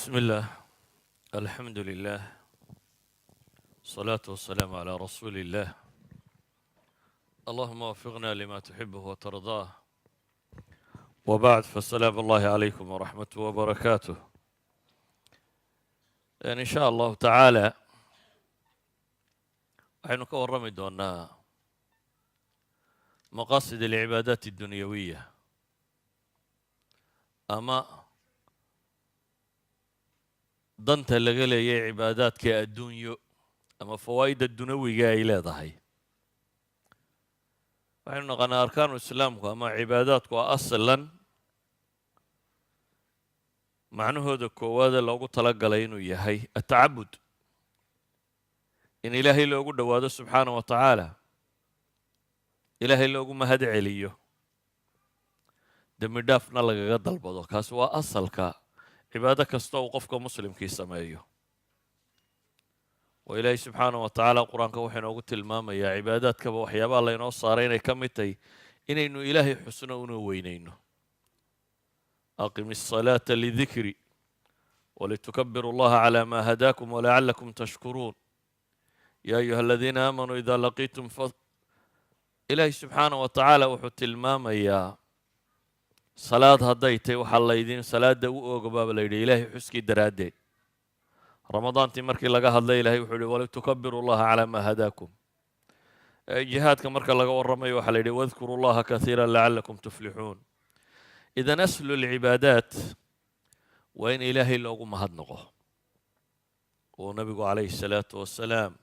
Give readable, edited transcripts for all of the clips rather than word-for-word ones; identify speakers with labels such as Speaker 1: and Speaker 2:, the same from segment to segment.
Speaker 1: بسم الله. الحمد لله. الصلاة والسلام على رسول الله. اللهم وفقنا لما تحبه وترضاه. وبعد، فالسلام الله عليكم ورحمته وبركاته. إن شاء الله تعالى waxaynu ka warrami doonaa maqaasid alcibaadaat addunyawiyya ama danta laga leeyahay cibaadaadka adduunyo ama fawaa'ida dunawiga ay leedahay. waxaynu naqanaa arkaanu islaamku ama cibaadaadku waa aslan macnahooda koowaada loogu talagalay inuu yahay atacabud, in ilaahay loogu dhowaado subxaanahu wa tacaala, ilaahay loogu mahad celiyo, dembi dhaafna lagaga dalbado. kaasi waa asalka cibaado kasta uu qofka muslimkii sameeyo. oo ilaahay subxaanahu wa tacaala qur-aanka wuxuu inoogu tilmaamayaa cibaadaadkaba waxyaabaha laynoo saaray inay ka mid tahay inaynu ilaahay xusno una weynayno. aqim الصalaata lidikri walitukabiru allaha calaa maa hadaakum walacalakum tashkuruun ya ayuha aladiina aamanuu idaa laqiitum ilaahay subxaanahu wa tacaala wuxuu tilmaamayaa salaad hadday tahay waxaa laydin salaada u oogabaaba la yidhi ilaahay xuskii daraaddeed. ramadaantii markii laga hadlay ilahay wuxuu yihi walitukabiru llaha calaa maa hadaakum. jihaadka marka laga warramayo waxaa la yidhi wadkuru llaha kasiira lacalakum tuflixuun. idan aslu lcibaadaat waa in ilaahay loogu mahadnaqo. uu nabigu calayhi salaatu wassalaam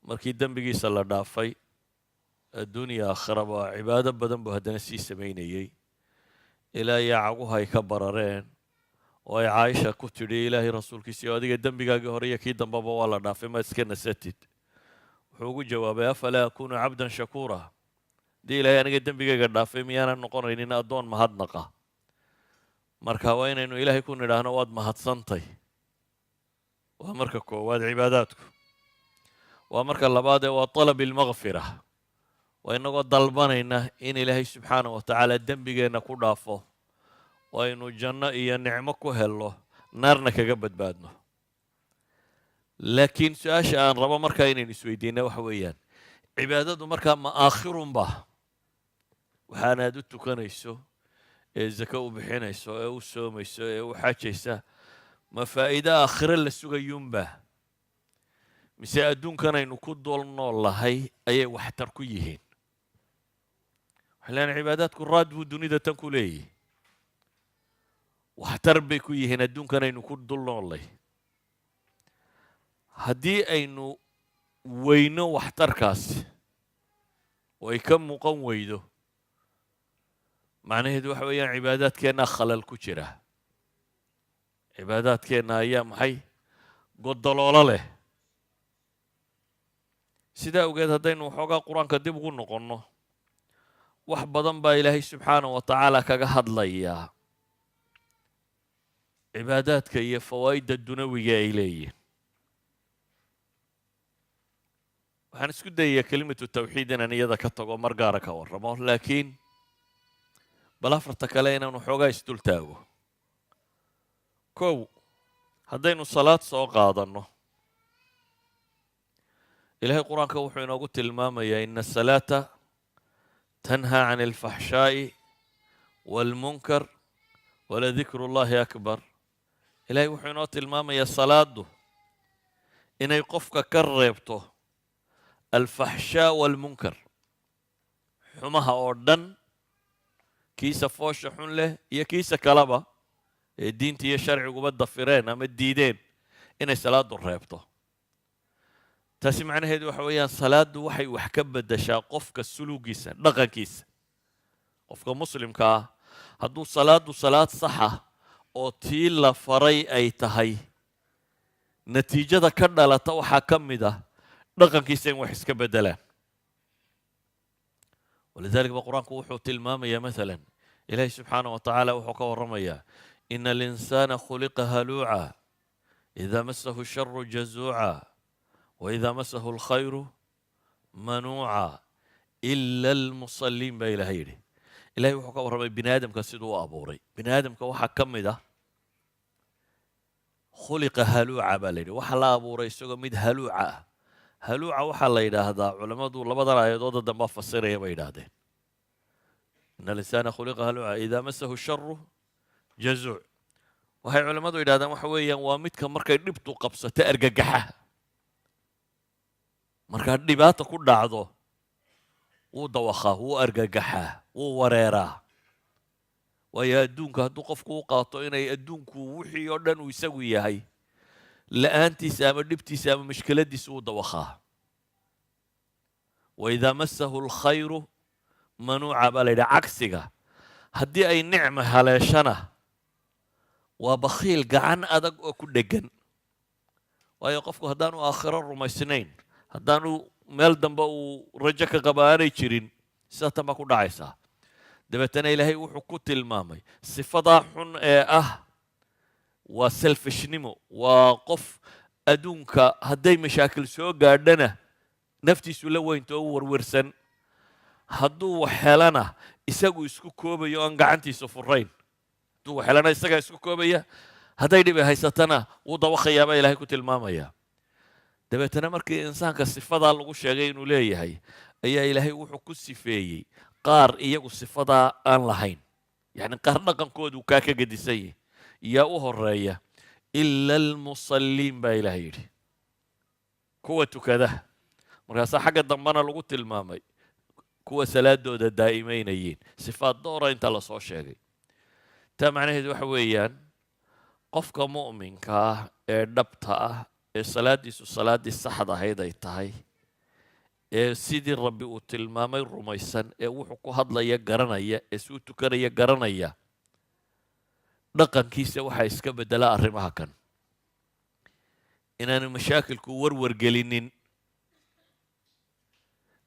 Speaker 1: markii dembigiisa la dhaafay adduunya aakhiraba cibaado badan buu haddana sii samaynayey ilaa yaacaguhu ay ka barareen oo ay caaisha ku tidhi ilaahay rasuulkiisii oo adiga dembigaagii hore iyo kii dambaba waa la dhaafay ma iska nasatid. wuxuu ugu jawaabay afalaa akuunu cabdan shakuura, haddii ilaahay aniga dembigayga dhaafay miyaanan noqonaynin addoon mahadnaqa. marka waa inaynu ilaahay ku nidhaahno waad mahadsantay. waa marka koowaad cibaadaadku. waa marka labaadee waa طalab ilmakfira, waa inagoo dalbanayna in ilaahay subxaanahu wa tacaala dembigeenna ku dhaafo oo aynu janno iyo nicmo ku helno, naarna kaga badbaadno. laakiin su-aasha aan rabo markaa inaynu isweydiina waxa weeyaan, cibaadadu markaa ma aakhirunba waxaan aad u tukanayso ee zako u bixinayso ee u soomayso ee u xajaysa ma faa'iido aakhiro la sugayuunba, mise adduunkan aynu ku dul nool lahay ayay waxtar ku yihiin? waxay leeyahay cibaadaadku raad buu dunida tan ku leeyahy, waxtar bay ku yihiin adduunkan aynu ku dul noollay. haddii aynu weyno waxtarkaasi oo ay ka muuqan weydo, macnaheedu waxa weeyaan cibaadaadkeennaa khalal ku jira. cibaadaadkeenna ayaa maxay godoloolo leh. sidaa awgeed haddaynu waxoogaa qur-aanka dib ugu noqonno, wax badan baa ilaahay subxaanahu wa tacaala kaga hadlayaa cibaadaadka iyo fawaa'idda dunawiga ay leeyihin. waxaan isku dayayaa kelimatu tawxiid inaan iyada ka tago mar gaara ka warramo, laakiin bal afarta kale inaan waxoogaa isdul taago. kow, haddaynu salaad soo qaadanno, ilaahay qur-aanka wuxuu inoogu tilmaamayaa ina asalaata tanhaa can alfaxshaa'i waalmunkar waladikru llahi akbar. ilaahay wuxuu inoo tilmaamayaa salaadu inay qofka ka reebto alfaxshaa waalmunkar, xumaha oo dhan, kiisa foosha xun leh iyo kiisa kaleba ee diinta iyo sharciguba dafireen ama diideen, inay salaadu reebto. taasi macnaheedu waxa weeyaan salaaddu waxay wax ka beddeshaa qofka suluugiisa, dhaqankiisa. qofka muslimka ah hadduu salaaddu salaad saxa oo tii la faray ay tahay, natiijada ka dhalata waxaa ka mid ah dhaqankiisa in wax iska beddelaan. walidaalika ba qur-aanku wuxuu tilmaamayaa maalan, ilaahay subxaanahu wa tacaala wuxuu ka warramayaa ina alinsaana khuliqa haluuca idaa masahu sharu jazuuca waidaa masahu alkhayru manuuca ila almusaliin baa ilahay yidhi. ilahay wuxuu ka warramay bini aadamka siduu u abuuray. bini aadamka waxaa ka mid ah khuliqa haluuca baa la yidhi waxa la abuuray isagoo mid haluuca ah haluuca waxaa la yidhaahdaa culammadu labadan aayadooda damba fasiraya bay yidhaahdeen ina alinsana khuliqa haluuca idaa masahu sharu jazuuc waxay culammadu yidhahdaan waxa weeyaan waa midka markay dhibtu qabsato argagaxa markaa dhibaata ku dhacdo wuu dawakhaa wuu argagaxaa wuu wareeraa waayo adduunka hadduu qofku u qaato inay adduunku wixii oo dhan uu isagu yahay la'aantiisa ama dhibtiisa ama mushkiladiisa uu dawakhaa waidaa masahu alkhayru manuuca baa la yidhaha cagsiga haddii ay nicma haleeshana waa bakhiil gacan adag oo ku dheggan waayo qofku haddaanu aakhiro rumaysnayn haddaanu meel dambe uu rajo ka qaba aanay jirin sidaa tan baa ku dhacaysaa dabeetana ilaahay wuxuu ku tilmaamay sifadaa xun ee ah waa selfishnimo waa qof adduunka hadday mashaakil soo gaadhana naftiisu la weynto u warwarsan hadduu wax helana isagu isku koobayo aan gacantiisa furayn hadduu wax helana isagaa isku koobaya hadday dhibi haysatana wuu dawakhayaa baa ilaahay ku tilmaamaya dabeetana markii insaanka sifadaa lagu sheegay inuu leeyahay ayaa ilaahay wuxuu ku sifeeyey qaar iyagu sifadaa aan lahayn yacni qaar dhaqankoodu kaa ka gedisan yahi yaa u horeeya ila almusalliin baa ilaahay yidhi kuwa tukada markaasaa xagga dambena lagu tilmaamay kuwa salaadooda daa'imaynayeen sifaad doora inta lasoo sheegay taa macnaheedu waxa weeyaan qofka mu'minka ah ee dhabta ah ee salaaddiisu salaaddii saxda ahayd ay tahay ee sidii rabbi uu tilmaamay rumaysan ee wuxuu ku hadlaya garanaya ee suu tukanaya garanaya dhaqankiisa waxaa iska beddelaa arrimaha kan inaanu mashaakilku warwargelinin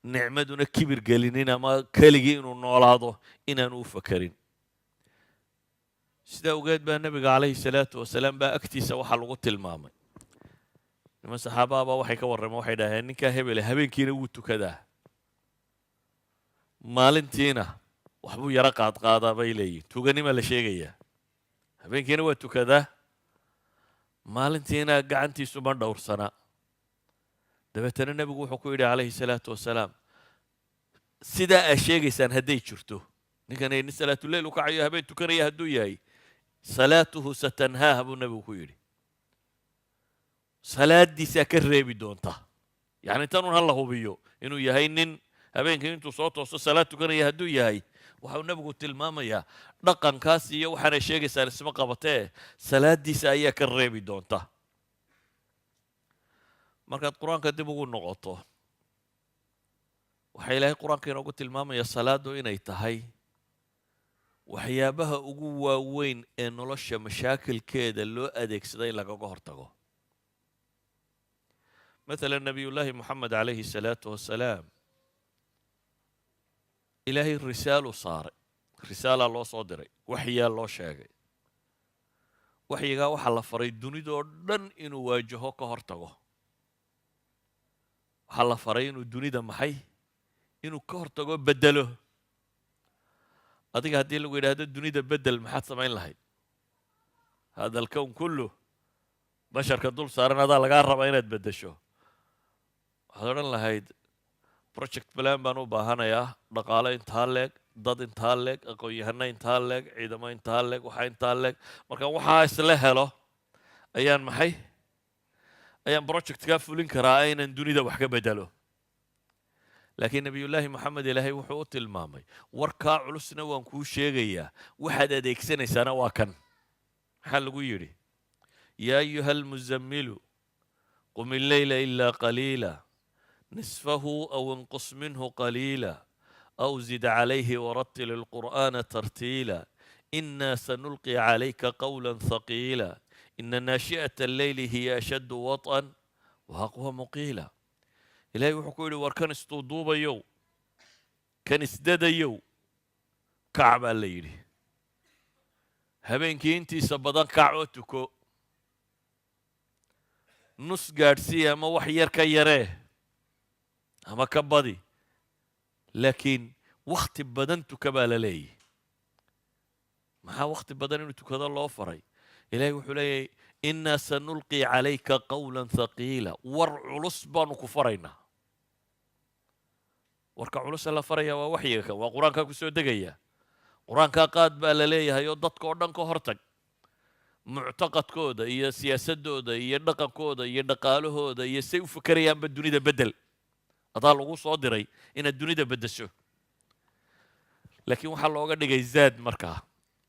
Speaker 1: nicmaduna kibir gelinin ama keligii inuu noolaado inaanu u fakarin sidaa ogeed baa nebiga calayhi salaatu wasalaam baa agtiisa waxaa lagu tilmaamay niman saxaabahabaa waxay ka warrameen waxay dhaheen ninkaa hebele habeenkiina wuu tukadaa maalintiina waxbuu yaro qaadqaadaa bay leeyihin tuganimaa la sheegayaa habeenkiina waa tukadaa maalintiina gacantiisu ma dhowrsanaa dabeetana nebigu wuxuu ku yidhi calayhi salaatu wasalaam sidaa aad sheegaysaan hadday jirto ninkan nin salaatuleyl u kacayo habeen tukanaya hadduu yahay salaatuhu satanhaaha buu nebigu ku yidhi salaadiisaa ka reebi doonta yacni tanun ha la hubiyo inuu yahay nin habeenkii intuu soo toosto salaad tukanaya hadduu yahay waxau nebigu tilmaamayaa dhaqankaas iyo waxaanay sheegaysaan isma qabatee salaadiisa ayaa ka reebi doonta markaad qur-aanka dib ugu noqoto waxaa ilaahay qur-aanka inoogu tilmaamaya salaadu inay tahay waxyaabaha ugu waaweyn ee nolosha mashaakilkeeda loo adeegsada in lagaga hortago مثلا نبي الله محمد عليه الصلاة والسلام إلهي الرسالة صار رسالة الله صادري وحي الله شاقي وحي قا وحا لفري دوني دون إنو واجهو كهرتغو وحا لفري إنو دوني دا محي إنو كهرتغو بدلو أديك هدي لو هذا الدوني دا بدل محاد سمعين لهي هذا الكون كله بشر كدول صارنا هذا لقى ربا إنا تبدشو waxaad odhan lahayd project plan baan u baahanayaa dhaqaale intaa leeg dad intaa leeg aqoon-yahano intaa leeg ciidamo intaa leeg waxaa intaa leeg marka waxaa isla helo ayaan maxay ayaan projectkaa fulin karaa inaan dunida wax ka bedelo laakiin nebiyullaahi moxamed ilaahay wuxuu u tilmaamay warkaa culusna waan kuu sheegayaa waxaad adeegsanaysaana waa kan maxaa lagu yidhi yaa ayuha almuzammilu qum illeyla ilaa qaliila نصفه أو انقص منه قليلا أو زد عليه ورتل القرآن ترتيلا إنا سنلقي عليك قولا ثقيلا إن ناشئة الليل هي أشد وطئا وأقوى مقيلا إلهي وحكولي وركان استوضوب يو كان اسدد يو كعب الليل هبينك انتي سبضان كعوتكو نص قارسية ما وحير كيريه ama ka badi laakiin wakhti badan tuka baa la leeyahy maxaa wakhti badan inuu tukado loo faray ilaahay wuxuu leeyahay innaa sanulqii calayka qawlan thaqiila war culus baanu ku faraynaa warka culusa la faraya waa waxyiga kan waa qur-aankaa ku soo degaya qur-aankaa qaad baa la leeyahay oo dadka oo dhan ka hortag muctaqadkooda iyo siyaasadooda iyo dhaqankooda iyo dhaqaalahooda iyo say u fikerayaanba dunida bedel adaa lagu soo diray inaad dunida beddesho laakiin waxaa looga dhigay zaad markaa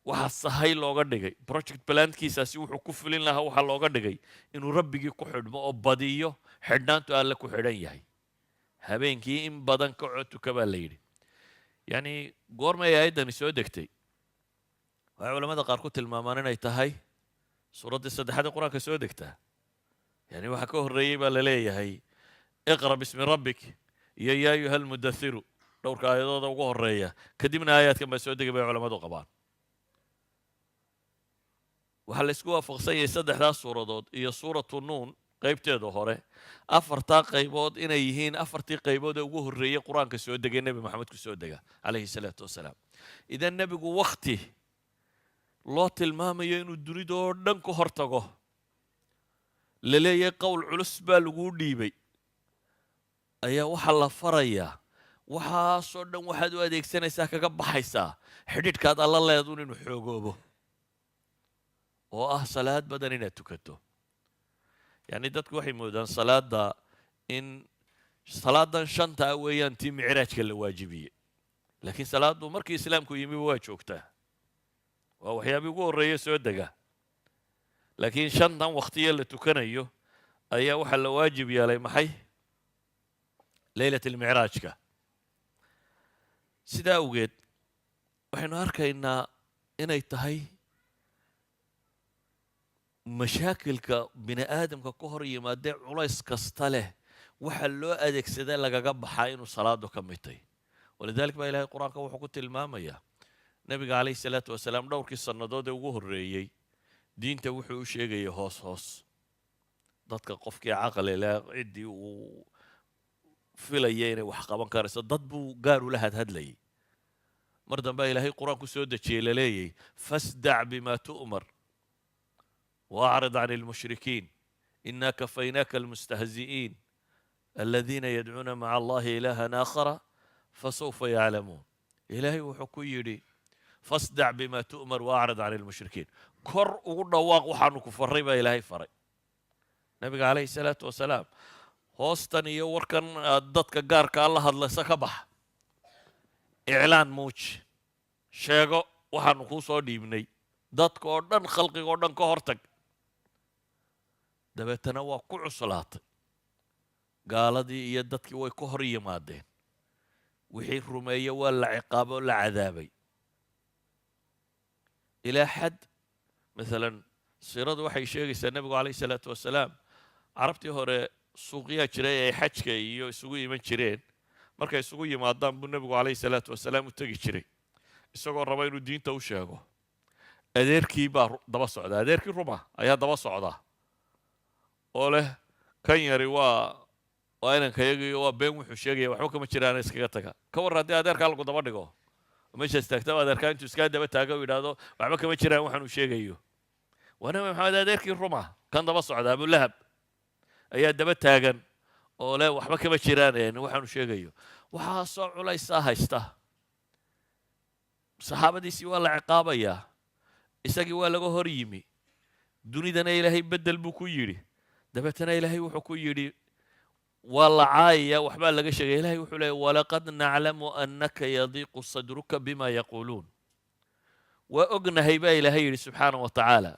Speaker 1: waxaa sahay looga dhigay project plankiisaasi wuxuu ku fulin lahaa waxaa looga dhigay inuu rabbigii ku xidhmo oo badiyo xidhnaantu alle ku xidhan yahay habeenkii in badan ka cotuka baa la yidhi yacni goormay aayaddani soo degtay waxay culamada qaar ku tilmaamaan inay tahay suuraddii saddexaad ee qur-aanka soo degtaa yani waxaa ka horreeyey baa la leeyahay iqra bismi rabbik iyo yaa ayuha almudathiru dhowrka aayadooda ugu horreeya kadibna aayaadkan baa soo degay bay culamadu qabaan waxaa la isku waafaqsan yahay saddexdaas suuradood iyo suuratu nuun qaybteeda hore afartaa qaybood inay yihiin afartii qaybood ee ugu horreeyey qur-aanka soo degay nebi maxamed ku soo dega calayhi salaatu wasalaam idan nebigu wakti loo tilmaamayo inuu dunidoo dhan ka hor tago la leeyahay qowl culus baa laguu dhiibay ayaa waxaa la farayaa waxaasoo dhan waxaad u adeegsanaysaa kaga baxaysaa xidhiidhkaad alla leedun inuu xoogoobo oo ah salaad badan inaad tukato yacni dadku waxay moodaan salaadda in salaadan shanta ah weeyaan tii micraajka la waajibiyey laakiin salaaddu markii islaamku yimiba waa joogtaa waa waxyaabii ugu horreeya soo dega laakiin shantan wakhtiya la tukanayo ayaa waxaa la waajib yeelay maxay leylat almicraajka sidaa awgeed waxaynu arkaynaa inay tahay mashaakilka bini aadamka ka hor yimaadee culays kasta leh waxaa loo adeegsaday lagaga baxaa inuu salaadu ka mid tahay walidalik baa ilahay qur-aanka wuxuu ku tilmaamayaa nebiga calayhi salaatu wasalaam dhowrkii sannadood ee ugu horreeyey diinta wuxuu u sheegayay hoos hoos dadka qofkii caqli leh ciddii uu filaya inay wax qaban karayso dad buu gaar ula hadhadlayay mar dambea ilaahay qur-aanku soo dejiyey la leeyay fasdac bima tu'mar waacrid can almushrikiin inaa kafaynaaka almustahzi'iin aladiina yadcuuna maca allahi ilaahan aakhara fasawfa yaclamuun ilaahay wuxuu ku yidhi fasdac bima tu'mar waacrid can almushrikiin kor ugu dhawaaq waxaanu ku farray baa ilaahay faray nabiga calayhi salaatu wasalaam hoostan iyo warkan aad dadka gaarkaa la hadlaysa ka bax iclaan muuji sheego waxaanu kuu soo dhiibnay dadka oo dhan khalqiga oo dhan ka hortag dabeetana waa ku cuslaatay gaaladii iyo dadkii way ka hor yimaadeen wixii rumeeye waa la ciqaabo oo la cadaabay ilaa xad maalan siiradu waxay sheegaysaa nebigu calayhi salaatu wasalaam carabtii hore suuqyaa jiray ay xajka iyo isugu iman jireen markay isugu yimaadaan buu nebigu calayhi salaatu wasalaam u tegi jiray isagoo raba inuu diinta u sheego adeerkii baa daba socda adeerkii ruma ayaa daba socda oo leh kan yari waa inankayagiiyo waa been wuxuu sheegaya waxba kama jiraana iskaga taga ka warran haddii adeerkaa lagu daba dhigo meeshaas taagtaba adeerkaa intuu iskaa daba taaga u yidhaahdo waxba kama jiraan waxaan uu sheegayo waa nabi maxamed adeerkii ruma kan daba socda abulahab ayaa daba taagan oo leh waxba kama jiraan waxaanu sheegayo waxaasoo culaysaa haysta saxaabadiisii waa la ciqaabayaa isagii waa laga hor yimi dunidana ilaahay beddel buu ku yidhi dabeetana ilaahay wuxuu ku yidhi waa la caayaya waxbaa laga sheegaya ilahay wuxuu leeyay walaqad naclamu annaka yadiiqu sadruka bima yaquuluun waa ognahay baa ilaahay yidhi subxaana wa tacaala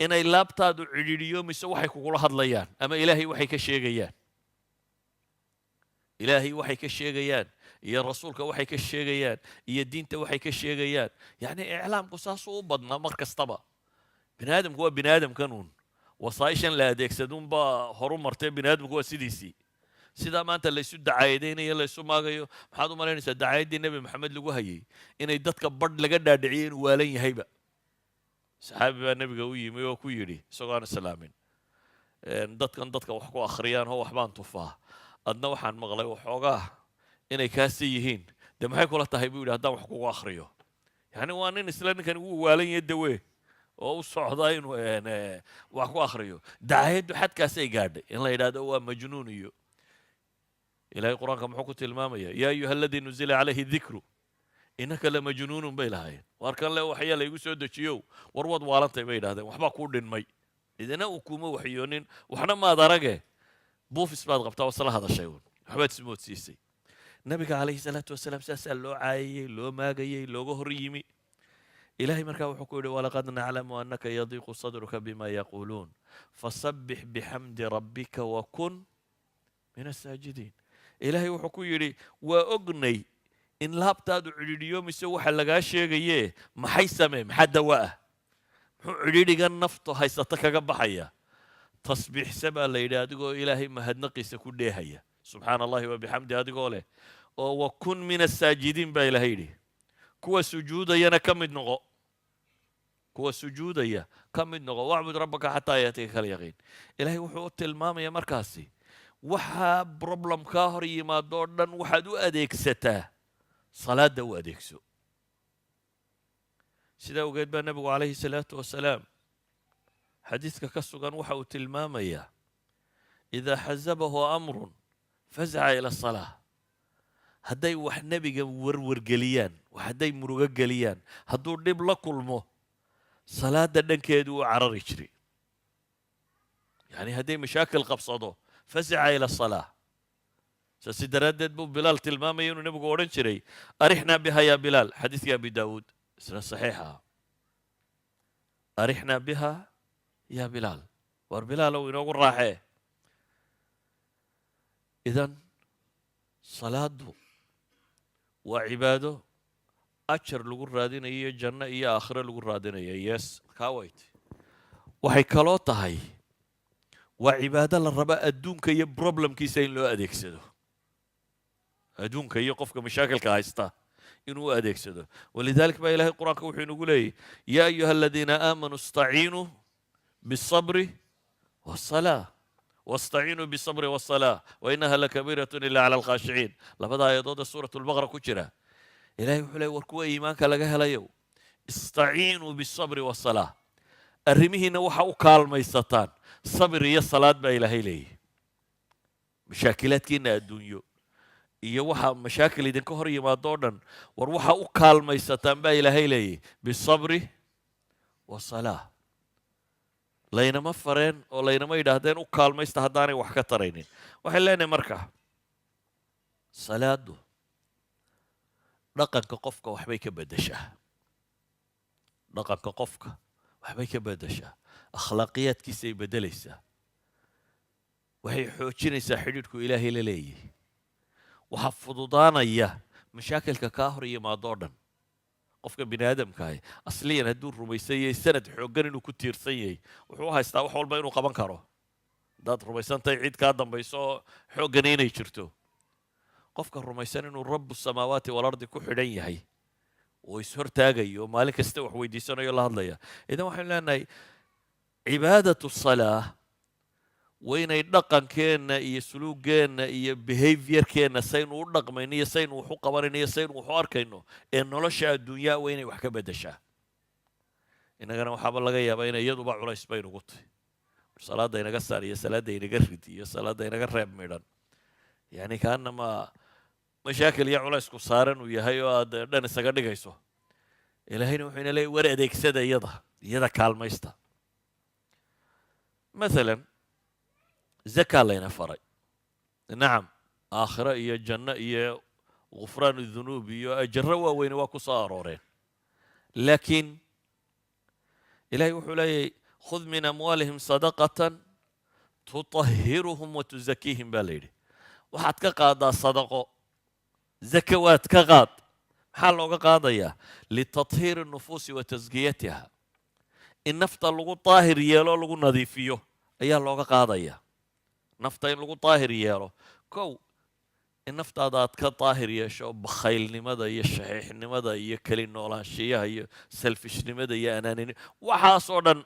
Speaker 1: inay laabtaadu cidhiidhiyoomayso waxay kugula hadlayaan ama ilaahay waxay ka sheegayaan ilaahay waxay ka sheegayaan iyo rasuulka waxay ka sheegayaan iyo diinta waxay ka sheegayaan yacni iclaamku saasuu u badnaa mar kastaba bini aadamku waa bini aadamkanuun wasaa'ishan la adeegsadunbaa horu martee bini aadamku waa sidiisii sidaa maanta laysu dacaayadaynayo laysu maagayo maxaad u malaynaysaa dacaayaddii nebi maxamed lagu hayay inay dadka badh laga dhaadhiciyay inuu waalan yahayba saxaabi baa nebiga u yimi oo ku yidhi isagoo aan islaamin dadkan dadka wax ku akhriyaan oo waxbaan tufaa adna waxaan maqlay waxoogaa inay kaasi yihiin dee maxay kula tahay buu yidhi haddaan wax kugu akhriyo yacni waa nin isla ninkan ugu waalan yahay dawe oo u socda inuu wax ku akhriyo. dacaayaddu xadkaasay gaadhay in la yidhaahdo waa majnuun iyo ilaahay qur-aanka muxuu ku tilmaamaya yaa ayuha aladii nuzila calayhi dikru innaka lamajnuunun bay lahaayeen. war kan le waxyaa laygu soo dejiyow war wad waalantay bay yidhahdeen, waxbaa kuu dhinmay, idina uu kuma waxyoonin, waxna maad arage buufis baad qabtaa wasla hadashay uun, waxbaad ismoodsiisay. nabiga calayhi salaatu wasalaam saasaa loo caayayey, loo maagayey, looga hor yimi. ilaahay markaa wuxuu ku yidhi walaqad naclamu annaka yadiiqu sadruka bima yaquuluun fasabbix bixamdi rabbika wakun min asaajidiin. ilaahay wuxuu ku yidhi waa ognay in laabtaadu cidhiidhiyoomayso waxa lagaa sheegaye maxay samee, maxaa dawa ah, muxuu cidhiidhigan naftu haysata kaga baxaya? tasbiixse baa la yidhi adigoo ilaahay mahadnaqiisa ku dheehaya, subxaana allahi wabixamdi adigoo leh, oo wakun min asaajidiin baa ilaahay yidhi kuwa sujuudayana ka mid noqo, kuwa sujuudaya ka mid noqo, wacbud rabbaka xataa yaatiika kal yaqiin. ilaahay wuxuu u tilmaamaya markaasi waxaa problem kaa hor yimaadoo dhan waxaad u adeegsataa salaada u adeegso. sidaa ogeed baa nebigu calayhi salaatu wasalaam xadiidka ka sugan waxa uu tilmaamayaa idaa xasabahu amrun fazaca ila asalaa. hadday wax nebiga warwargeliyaan, hadday murugo geliyaan, hadduu dhib la kulmo salaada dhankeedu u carari jiray. yani hadday mashaakil qabsado fazaca ila asalaa. saasi daraaddeed buu bilaal tilmaamaya inuu nebigu odhan jiray arixnaa biha ya bilaal, xadiidkii abi daawuud isna saxiixa. arixnaa biha ya bilaal, war bilaalow inoogu raaxee. idan salaadu waa cibaado ajar lagu raadinayo, janno iyo aakhiro lagu raadinayo. yes kaawayt waxay kaloo tahay waa cibaado la raba adduunka iyo problemkiisa in loo adeegsado, adduunka iyo qofka mashaakilka haysta inuu u adeegsado. walidalik baa ilahay qur-aanka wuxuu inagu leeyahy yaa ayuha aladiina aamanuu istaciinuu biالصabri wالsalaa waاstaciinuu biالصabri wالsalaa wainaha lakabiiraة ila cala alkhaashiciin. labada aayadood ee suurat lbaqara ku jira ilahay wuxuu leey war kuwa iimaanka laga helayo istaciinuu biالصabri wالsalaa, arrimihiina waxa u kaalmaysataan sabir iyo salaad baa ilaahay leeyahy. mashaakilaadkiina adduunyo iyo waxa mashaakil idinka hor yimaadoo dhan war waxa u kaalmaysataan baa ilaahay leeyahy bisabri wasalaa. laynama fareen oo laynama yidhaahdeen u kaalmaysta haddaanay wax ka taraynin. waxay leenahay marka salaadu dhaqanka qofka waxbay ka beddeshaa, dhaqanka qofka waxbay ka beddeshaa, akhlaaqiyaadkiisay beddelaysaa, waxay xoojinaysaa xidhiidhku ilaahay la leeyahay, waxaa fududaanaya mashaakilka kaa hor yimaadoo dhan. qofka bini aadamkaahi asliyan hadduu rumaysan yahay sanad xooggan inuu ku tiirsan yahay wuxuu u haystaa wax walba inuu qaban karo. haddaad rumaysantahay cid kaa dambayso oo xooggani inay jirto, qofka rumaysan inuu rabu samaawaati walardi ku xidhan yahay oo ishortaagayo oo maalin kasta wax weydiisanayo la hadlaya. idan waxaynu leenahay cibaadatu salaa waa inay dhaqankeenna iyo suluugeenna iyo behaviorkeenna saynu u dhaqmayno iyo saynu wax u qabanayno iyo saynu wax u arkayno ee nolosha adduunyaa waa inay wax ka beddeshaa. innagana waxaaba laga yaabaa inay iyaduba culays baynugu tahy. salaadda inaga saar iyo salaadda inaga rid iyo salaadda inaga reeb midhan, yani kaanama mashaakil iyo culaysku saaran uu yahay oo aad dhan isaga dhigayso. ilaahayna wuxuu ina leeyay war adeegsada iyada kaalmaysta. maalan zakaa layna faray, nacam aakhiro iyo janno iyo gufraan dunuub iyo ajaro waaweyne waa ku soo arooreen. laakiin ilahay wuxuu leeyahy khud min amwaalihim sadaqatan tutahiruhum watuzakiihim baa la yidhi. waxaad ka qaadaa sadaqo, zakawaad ka qaad. maxaa looga qaadayaa? litathiiri nufuusi wa taskiyatiha, in nafta lagu daahir yeelo o lagu nadiifiyo ayaa looga qaadaya. nafta in lagu daahir yeelo, kow in naftaada aad ka daahir yeesho bakhaylnimada iyo shaxiixnimada iyo keli noolaanshiyaha iyo selfishnimada iyo anaaninimada, waxaas oo dhan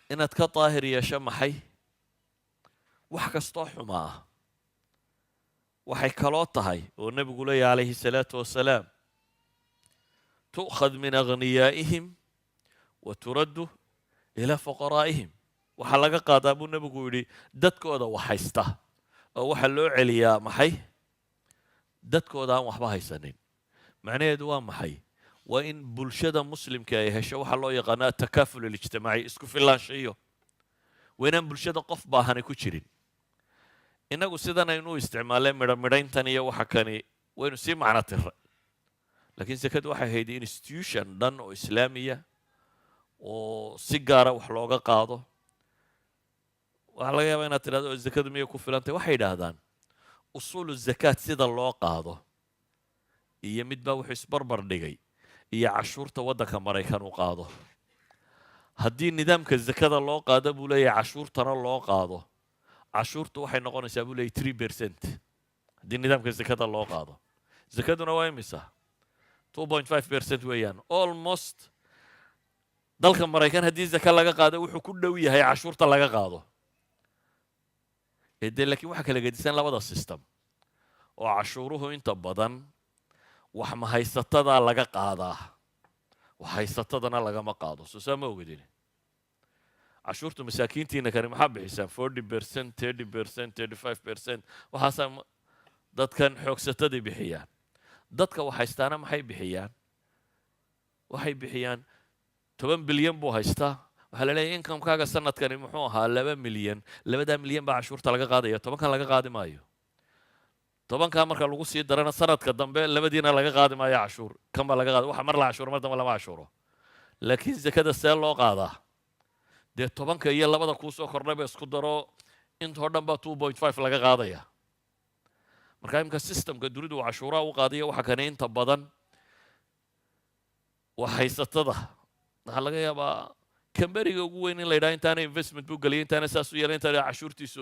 Speaker 1: inaad ka daahir yeesho. maxay? wax kastoo xumaa ah. waxay kaloo tahay oo nebigu leeyahy calayhi salaatu wasalaam tu'khad min aghniyaa'ihim وترد إلى فقرائهم waxaa laga qaadaa buu nebigu yidhi dadkooda wax haysta oo waxaa loo celiyaa maxay dadkooda aan waxba haysanin macnaheedu waa maxay waa in bulshada muslimka ay hesho waxaa loo yaqaano atakaaful alijtimaaci isku filaanshiyo waa inaan bulshada qof baahani ku jirin innagu sidan aynu u isticmaaleen midhayntan iyo waxa kani waynu sii macno tirray laakiin sekadu waxay ahayd institution dhan oo islaamiya oo si gaara wax looga qaado waxaa laga yaabaa inaad tidhahdo zakadu miyay ku filantay waxay yidhaahdaan usuulu zakaat sida loo qaado iyo midbaa wuxuu isbarbar dhigay iyo cashuurta waddanka maraykan u qaado haddii nidaamka zakada loo qaado buu leeyahay cashuurtana loo qaado cashuurtu waxay noqonaysaa buu leeyahay 3% haddii nidaamka zakada loo qaado zakaduna waa imisa 2.5% weeyaan almost dalka maraykan haddii zaka laga qaado wuxuu ku dhow yahay cashuurta laga qaado de laakiin waxaa kala gedisan labada system oo cashuuruhu inta badan wax mahaysatada laga qaadaa wax haysatadana lagama qaado soo saa ma ogadin cashuurtu masaakiintiina kani maxaa bixisaan 40% 30% 35% waxaasaa dadkan xoogsatadii bixiyaan dadka wax haystaana maxay bixiyaan waxay bixiyaan 10 bilyan buu haystaa waxaa la leeyahay inkamkaaga sanadkani muxuu ahaa 2 milyan 2 milyan baa cashuurta laga qaadaya 10kan laga qaadi maayo 10kaa marka lagu sii darana sanadka dambe 2diina laga qaadi maayo cashuur kan baa laga qaada waxa mar la cashuuro mar dambe lama cashuuro laakiin zakada see loo qaadaa dee 10ka iyo 2da kuu soo kordhayba isku daro intoo dhan baa 2.5 laga qaadaya marka imika systemka dunidu uu cashuuraha u qaadiyo waxa kane inta badan wax haysatada waxaa laga yaabaa kamberiga ugu weyn in la yidhaha intaana investment buu geliyay intaana saas u yeelay intaana cashuurtiisu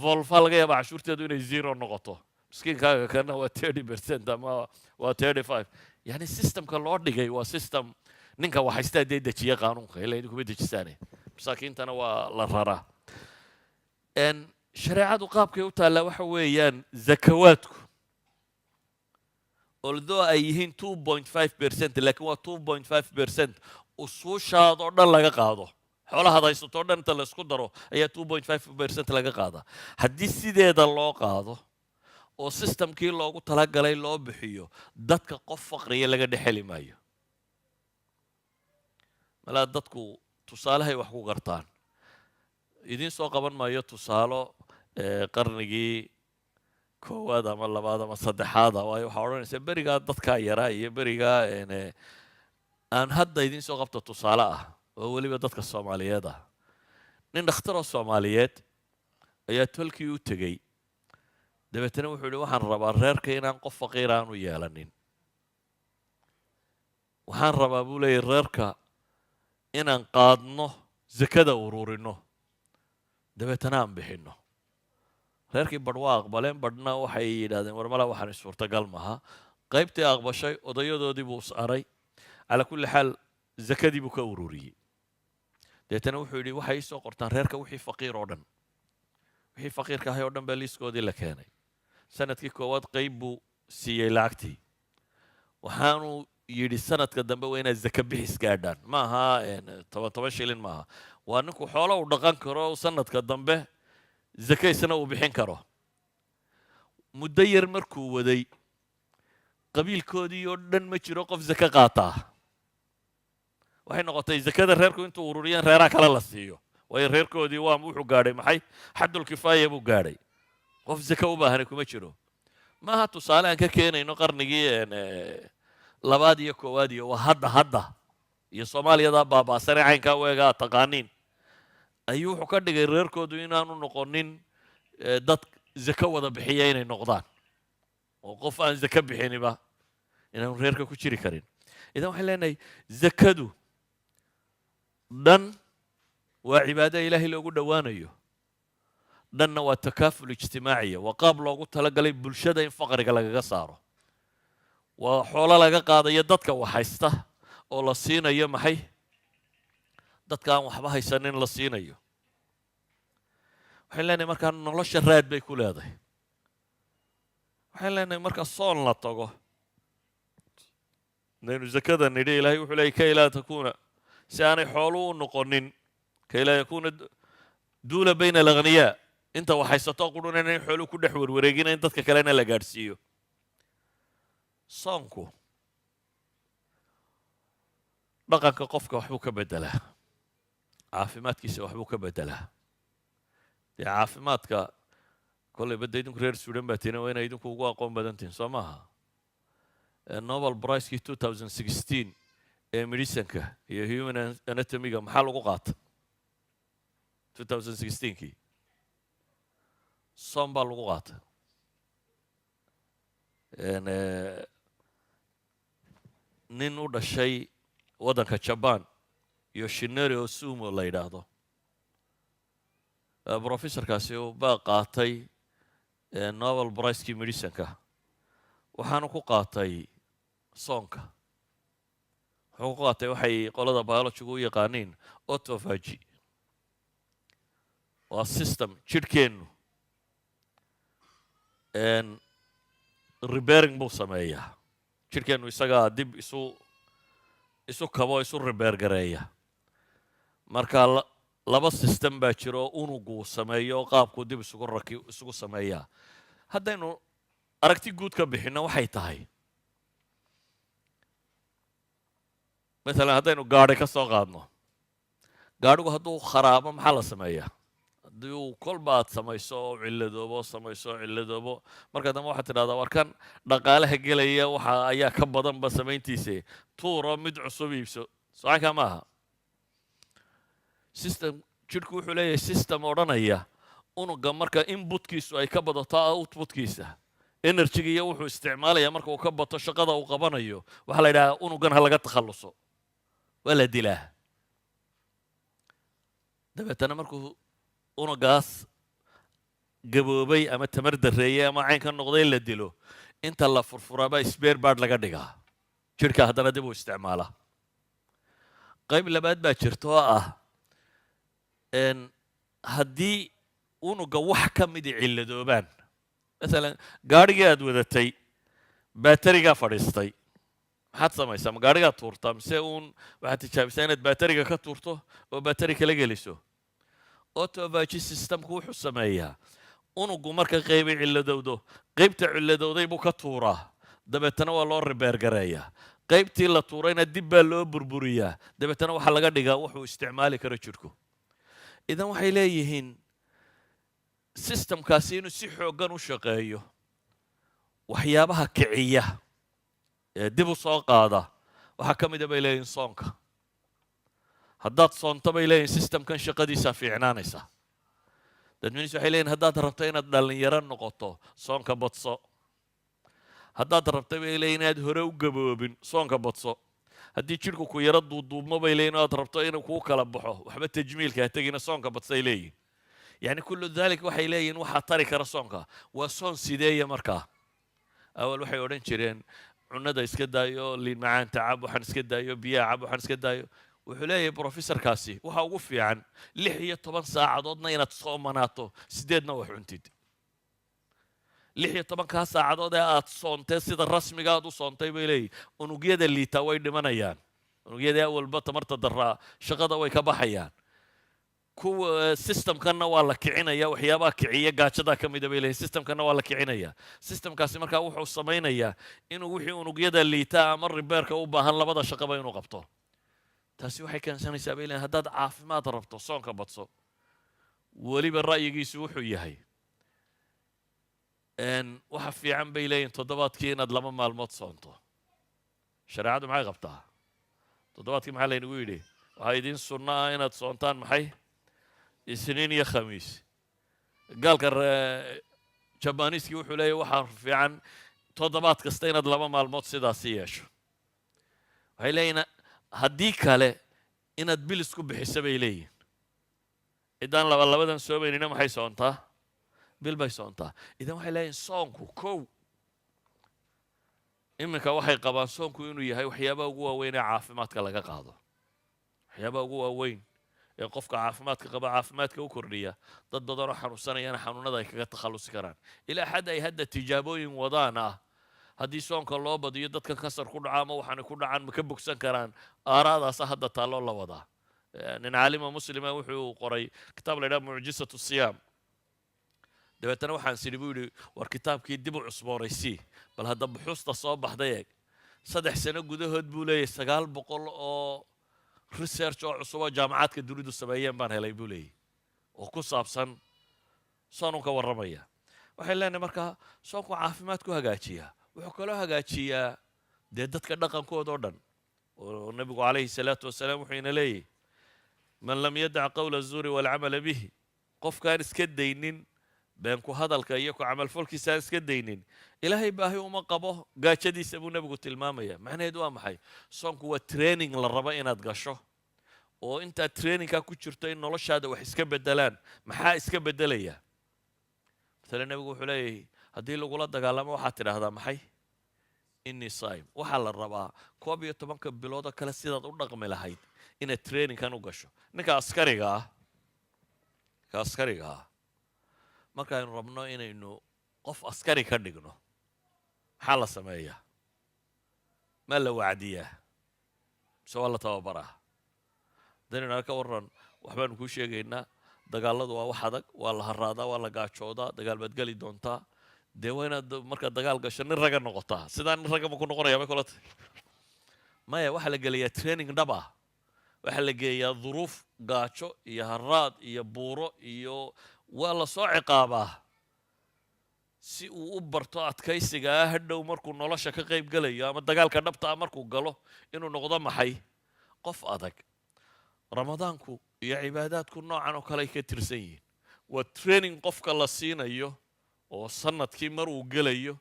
Speaker 1: volfa laga yaabaa cashuurteedu inay 0 noqoto miskiinkaaga kana waa 30% ama waa 35 yani systemka loo dhigay waa system ninka wax haystaa dee dejiya qaanuunka ilaa idinkuma dejisaane masaakiintana waa la raraa shareecadu qaabkay u taallaa waxa weeyaan zakawaadku although ay yihiin 2.5% laakiin waa 2.5% usuushaadoo dhan laga qaado xoolahaad haysatoo dhan inta la isku daro ayaa 2.5% laga qaadaa haddii sideeda loo qaado oo systemkii loogu talagalay loo bixiyo dadka qof faqriya laga dhexeli maayo malaa dadku tusaalahay wax ku gartaan idiin soo qaban maayo tusaalo qarnigii koowaad ama labaad ama saddexaad waayo waxaa odhanaysa berigaa dadkaa yaraa iyo berigaa aan hadda idiin soo qabto tusaale ah oo weliba dadka soomaaliyeed ah nin dhakhtaroo soomaaliyeed ayaa tolkii u tegey dabeetana wuxuu yidhi waxaan rabaa reerka inaan qof faqiir aanu yeelanin waxaan rabaa buu leeyahy reerka inaan qaadno zakada ururino dabeetana aan bixinno reerkii badh waa aqbaleen badhna waxay yidhahdeen war mala waxaan suurtagal maha qaybtii aqbashay odayadoodii buu saaray calaa kulli xaal zakadii buu ka ururiyey dabeetana wuxuu yidhi waxay soo qortaan reerka wixii faqiir oo dhan wixii faqiirka ahay oo dhan baa liiskoodii la keenay sanadkii koowaad qayb buu siiyey lacagtii waxaanu yidhi sanadka dambe waa inaad zaka bixis gaadhaan ma aha 10 shilin maaha waa ninku xoolo uu dhaqan karo sanadka dambe zaka isna uu bixin karo muddo yar markuu waday qabiilkoodii oo dhan ma jiro qof zaka qaataa waxay noqotay zakada reerku intuu ururiyeen reeraha kale la siiyo waayo reerkoodii waa wuxuu gaadhay maxay xadul kifaaya buu gaadhay qof zaka u baahanay kuma jiro maaha tusaale aan ka keenayno qarnigii labaad iyo koowaad iyo waa hadda iyo soomaaliyadaa baabaasanay caynkaa weegaa taqaaniin ayuu wuxuu ka dhigay reerkoodu inaanu noqonin dad zaka wada bixiya inay noqdaan oo qof aan zaka bixiniba inaanu reerka ku jiri karin idan waxaan leenahay zakadu dhan waa cibaado ilaahay loogu dhowaanayo dhanna waa takaaful ijtimaaciya waa qaab loogu talagalay bulshada in faqriga lagaga saaro waa xoolo laga qaadayo dadka wax haysta oo la siinayo maxay dadka aan waxba haysanin la siinayo waxaan leenahay markaa nolosha raad bay ku leedahay waxaan leenahay marka soon la tago inaynu zakada nidhi ilaahay wuxuu leeyay kay laa takuuna si aanay xooluhu u noqonin kay laa yakuuna duula bayna alaghniyaa inta waxaysato qudhun inay xooluhu ku dhex warwareegina in dadka kalena la gaadhsiiyo. soonku dhaqanka qofka waxbuu ka beddelaa, caafimaadkiisa waxbuu ka beddelaa. dee caafimaadka kollay badda idinku reer suudhan baa tiina waa inay idinku ugu aqoon badan tihin soo maaha. nobel pricekii 2016 ee medicinka iyo human anatomiga maxaa lagu qaata 2016kii? soom baa lagu qaata. nin u dhashay waddanka jaban yoshinori osumo la yidhaahdo, professorkaasi baa qaatay nobel pricekii medicinka, waxaanu ku qaatay soonka. wuxuu ku qaatay waxay qolada biologigu u yaqaaniin autophagy. waa system jidhkeennu repairing buu sameeyaa. jidhkeennu isagaa dib isu kabo isu repair gareeya. marka laba system baa jira oo unugu sameeyo oo qaabku dib isugu sameeyaa. haddaynu aragti guud ka bixinno waxay tahay, maalan haddaynu gaadhi ka soo qaadno, gaadhigu hadduu kharaabo maxaa la sameeyaa? haddii uu kolba aad samayso oo cilladoobo marka dambe waxaad tidhahdaa warkan dhaqaalaha gelaya waxa ayaa ka badanba samayntiise tuuro mid cusub iibso. socankaa ma aha. system jidhku wuxuu leeyahay system odhanaya unuga marka inputkiisu ay ka badato outputkiisa, energyga iyo wuxuu isticmaalaya marka uu ka bato shaqada uu qabanayo, waxaa la yidhahaa unugan ha laga takhalluso, waa la dilaa. dabeetana markuu unugaas gaboobay ama tamar darreeyey ama cayn ka noqday la dilo, inta la furfuraabaa sbeer baadh laga dhigaa. jidhka haddana dib uu isticmaala. qayb labaad baa jirta oo ah haddii unuga wax ka midi cilladoobaan, maalan gaadhigii aad wadatay baaterigaa fadhiistay, maxaad samaysaa? ma gaadhigaad tuurtaa mise waxaad tijaabisaa inaad baateriga ka tuurto oo baateri kala geliso? autophagy systemku wuxuu sameeyaa unugu marka qaybay cilladowdo, qaybta cilladowday buu ka tuuraa, dabeetana waa loo repair gareeyaa. qaybtii la tuurayna dib baa loo burburiyaa, dabeetana waxaa laga dhigaa wuxuu isticmaali karo jidhku. idan waxay leeyihiin systemkaasi inuu si xooggan u shaqeeyo, waxyaabaha kiciya ee dib u soo qaada waxaa ka mida bay leeyihiin soonka. haddaad soonto bay leeyihin systemkan shaqadiisaa fiicnaanaysa. dadminis waxay leeyihin haddaad rabto inaad dhallinyaro noqoto soonka badso. haddaad rabto bay leeyihin inaad hore u gaboobin soonka badso. haddii jidhku ku yaro duuduubmo bay leeyihin aad rabto inuu kuu kala baxo waxba tajmiilka ha tegina soonka badsay leeyihin. yacni kullu dalik waxay leeyihin waxaa tari kara soonka. waa soon sideeya markaa. awal waxay odhan jireen cunada iska daayo, liin macaanta cab, waxaan iska daayo, biyaha cab, waxaan iska daayo. wuxuu leeyahay professorkaasi waxa ugu fiican 16 saacadoodna inaad soomanaato 8na wax cuntid. 16kaa saacadood ee aad soontee sida rasmiga aad u soontay bay leeyihin unugyada liitaa way dhimanayaan. unugyada awalba tamarta daraa shaqada way ka baxayaan. kuwa systemkanna waa la kicinaya, waxyaabaha kiciya gaajadaa ka mida bay leeyihin. systemkanna waa la kicinaya. systemkaasi markaa wuxuu samaynayaa inuu wixii unugyada liitaa ama ribeerka u baahan labada shaqaba inuu qabto. taasi waxay keensanaysaa bay leeyihin haddaad caafimaad rabto soonka badso. weliba ra'yigiisu wuxuu yahay waxa fiican bay leeyihin toddobaadkii inaad 2 maalmood soonto. shareecadu maxay qabtaa? toddobaadkii maxaa laynagu yidhi? waxaa idiin sunno ah inaad soontaan maxay? isniin iyo khamiis. gaalka jabaniiskii wuxuu leeyahy waxaa fiican toddobaad kasta inaad 2 maalmood sidaasi yeesho. waxay leeyihin haddii kale inaad bil isku bixiso bay leeyihin. ciddaan labadan soomaynina maxay soontaa? bil bay soontaa. idan waxay leeyihin soonku kow iminka waxay qabaan soonku inuu yahay waxyaabaha ugu waaweyn ee caafimaadka laga qaado. waxyaabaha ugu waaweyn ee qofka caafimaadka qaba caafimaadka u kordhiya. dad badanoo xanuunsanayana xanuunada ay kaga takhallusi karaan. ilaa xad ay hadda tijaabooyin wadaan ah haddii soonka loo badiyo dadka kasar ku dhaca ama waxaana ku dhacaan ma ka bogsan karaan aaraadaasa hadda taalloo la wadaa nin caalima muslima wuxuu qoray kitaab la yidhaha mucjisatu siyaam dabeetana waxaan sidhi buu yidhi war kitaabkii dib u cusboonaysii bal hadda buxuusta soo baxday eeg 3 sano gudahood buu leeyahay 900 oo research oo cusub oo jaamacaadka dunidu sameeyeen baan helay buu leeyahay oo ku saabsan soonka warramaya waxay leenahay markaa soonku caafimaad ku hagaajiyaa wuxuu kaloo hagaajiyaa dee dadka dhaqankooda oo dhan oo nabigu calayhi salaatu wasalaam wuxuu ina leeyahay man lam yadac qawla azuuri walcamala bihi qofkaan iska daynin beenku hadalka iyo ku camalfolkiisa aan iska daynin ilaahay baahi uma qabo gaajadiisa buu nabigu tilmaamaya macnaheedu waa maxay soonku waa training la rabo inaad gasho oo intaad trainingkaa ku jirto in noloshaada wax iska bedelaan maxaa iska bedelaya مثلا nabigu wuxuu leeyahay haddii lagula dagaalamo waxaad tidhaahdaa maxay innii saa'im waxaa la rabaa 11 bilood oo kale sidaad u dhaqmi lahayd inaad trainingkan u gasho ninka askariga ah markaaynu rabno inaynu qof askari ka dhigno maxaa la sameeyaa ma la wacdiyaa mise waa la tababaraa haddaynu ka warran waxbaanu kuu sheegaynaa dagaaladu waa wax adag waa la haraadaa waa la gaajoodaa dagaal baad geli doontaa dee waa inaad markaad dagaal gasho nin raga noqotaa sidaa nin ragga ma ku noqonaya may kula tahay maya waxaa la gelayaa training dhab ah waxaa la geeyaa duruuf gaajo iyo haraad iyo buuro iyo waa la soo ciqaabaa si uu u barto adkaysiga ah hadhow markuu nolosha ka qayb gelayo ama dagaalka dhabta ah markuu galo inuu noqdo maxay qof adag ramadaanku iyo cibaadaadku noocan oo kale ay ka tirsan yihiin waa training qofka la siinayo oo sanadkii mar uu gelayo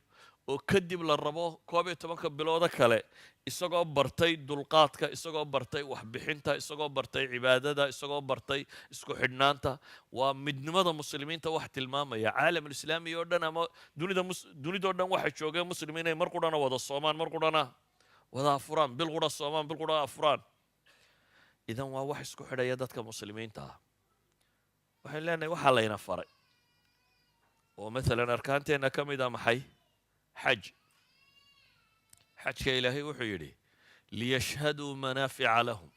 Speaker 1: oo kadib la rabo 11 bilooda kale isagoo bartay dulqaadka isagoo bartay waxbixinta isagoo bartay cibaadada isagoo bartay isku xidhnaanta waa midnimada muslimiinta wax tilmaamaya caalamulislaami oo dhan ama dunidoo dhan waxa joogeen muslimiin ay mar qudhana wada soomaan mar qudhana wada afuraan bil qudha soomaan bil qudha afuraan idan waa wax isku xidhaya dadka muslimiinta ah waxaan leenahay waxaa layna faray oo maalan arkaanteenna ka mid ah maxay xajka ilaahay wuxuu yidhi liyashhaduu manaafica lahum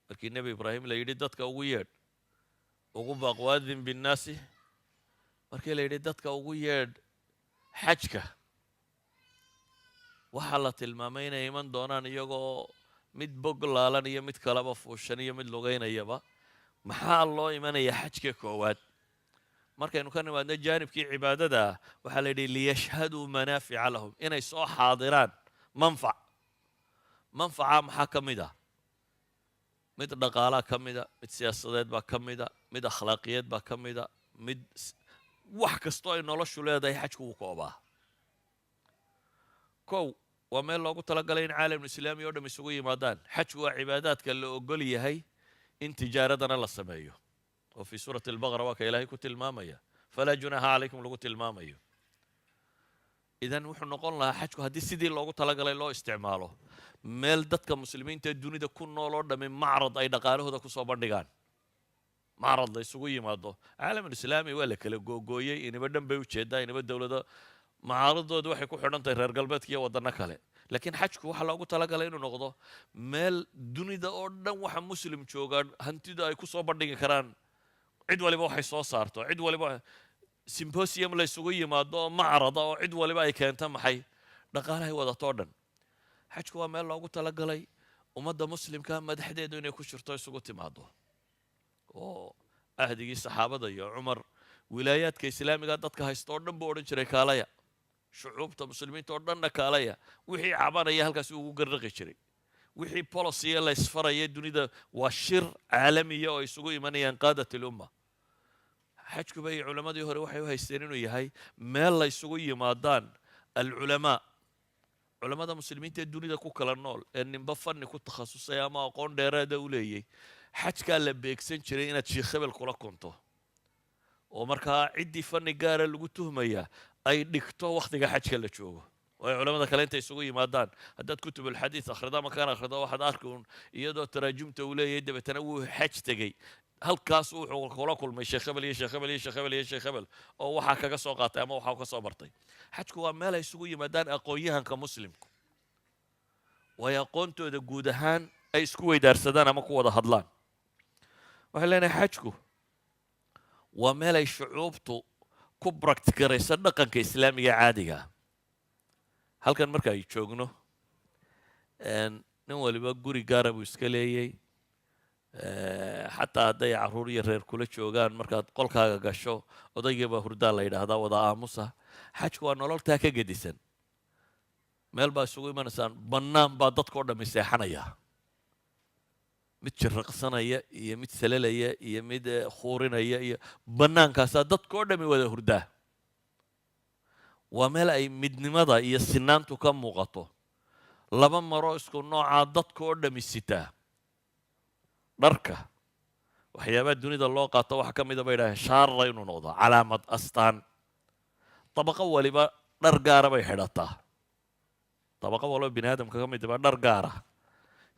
Speaker 1: markii nebi ibraahim la yidhi dadka ugu yeedh ugu baaq waadin binnaasi markii la yidhi dadka ugu yeedh xajka waxaa la tilmaamay inay iman doonaan iyagoo mid bog laalan iyo mid kaleba fuushan iyo mid lugaynayaba maxaa loo imanaya xajka koowaad markaynu ka nimaadno jaanibkii cibaadada ah waxaa la yidhi liyashhaduu manaafica lahum inay soo xaadiraan manfaca maxaa ka mid ah mid dhaqaalaa ka mida mid siyaasadeed baa ka mida mid akhlaaqiyeed baa ka mida mid wax kastoo ay noloshu leedahay xajku wuu koobaa kow waa meel loogu talagalay in caalamulislaami oo dham isugu yimaadaan xajku waa cibaadaadka la ogol yahay in tijaaradana la sameeyo oo fii suurati albaqara waa ka ilaahay ku tilmaamaya falaa junaha calaykum lagu tilmaamayo idan wuxuu noqon lahaa xajku haddii sidii loogu talagalay loo isticmaalo meel dadka muslimiinta dunida ku nool oo dhammi macrad ay dhaqaalahooda kusoo bandhigaan macrad la isugu yimaado caalamulislaami waa la kala googooyey iniba dhan bay ujeedaa iniba dowlado macaaradooda waxay ku xidhan tahay reer galbeedka iyo waddanno kale laakiin xajku waxaa loogu talagalay inuu noqdo meel dunida oo dhan waxa muslim joogaan hantida ay kusoo bandhigi karaan cid waliba waxay soo saarto cid waliba symposium la isugu yimaado oo macrada oo cid waliba ay keento maxay dhaqaalahay wadatoo dhan xajku waa meel loogu talagalay ummadda muslimka madaxdeedu inay ku jirto isugu timaado oo ahdigii saxaabada iyo cumar wilaayaadka islaamiga dadka haysta oo dhan buu odhan jiray kaalaya shucuubta muslimiinta oo dhanna kaalaya wixii cabanaya halkaasi ugu garraqi jiray wixii boliciya la isfaraya dunida waa shir caalamiya oo isugu imanayaan qaadat ilumma xajkuba iyo culammadii hore waxay u haysteen inuu yahay meel la isugu yimaadaan alculamaa culammada muslimiinta ee dunida ku kala nool ee ninba fanni ku takhasusay ama aqoon dheeraada u leeyay xajkaa la beegsan jiray inaad sheekh hebel kula kunto oo markaa ciddii fanni gaara lagu tuhmaya ay dhigto wakhtiga xajka la joogo oo ay culamada kale intay isugu yimaadaan haddaad kutubulxadiid akhrida makaan akhrido waxaad arki un iyadoo taraajumta uu leeyahay dabeetana wuu xaj tegey halkaas wuxuu kula kulmay sheekh hebel iyo sheekh hebel iyo sheekh hebel iyo sheekh hebel oo waxaa kaga soo qaatay ama waxaa ka soo bartay. xajku waa meel ay isugu yimaadaan aqoon-yahanka muslimku way aqoontooda guud ahaan ay isku weydaarsadaan ama ku wada hadlaan. waxaan leenahay xajku waa meel ay shucuubtu ku bractigarayso dhaqanka islaamiga caadiga ah. halkan marka ay joogno nin waliba guri gaara buu iska leeyay. xataa hadday carruur iyo reer kula joogaan markaad qolkaaga gasho odaygiibaa hurdaa la yidhaahdaa wada aamusa. xajku waa nololtaa ka gedisan. meel baa isugu imanaysaan bannaan baa dadkao dhammi seexanaya. mid jirraqsanaya iyo mid salalaya iyo mid khuurinaya iyo bannaankaasaa dadkao dhammi wada hurdaa. waa meel ay midnimada iyo sinaantu ka muuqato. laba maro isku noocaa dadkao dhammi sitaa. dharka waxyaabaha dunida loo qaato waxa ka mida bay idhaaheen shaarra inuu noqdo calaamad astaan. dabaqo waliba dhar gaara bay xidhataa. dabaqo waliba bini aadamka ka mid baa dhar gaara.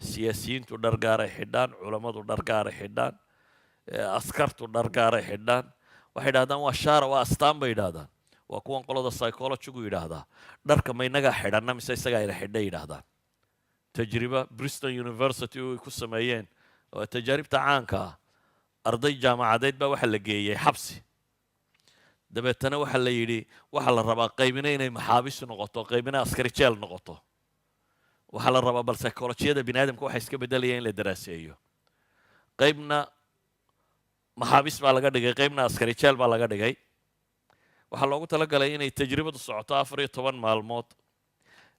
Speaker 1: siyaasiyiintu dhar gaaray xidhaan, culammadu dhar gaaray xidhaan, askartu dhar gaaray xidhaan. waxay yidhahdaan waa shaara, waa astaan bay yidhahdaan. waa kuwan qolada psychologigu yidhaahdaa dharka ma inagaa xidhanna mise isagaa ina xidhay yidhaahdaan. tajriba Bristol University ay ku sameeyeen oo tajaaribta caanka ah. arday jaamacadeed baa waxa la geeyey xabsi. dabeetana waxa la yidhi waxaa la rabaa qaybina inay maxaabis noqoto, qaybina askari jeel noqoto. waxaa la rabaa bal psycholojiyada bini aadamka waxa iska beddelaya in la daraaseeyo. qaybna maxaabis baa laga dhigay, qaybna askari jeel baa laga dhigay. waxaa loogu talagalay inay tajribadu socoto 14 maalmood.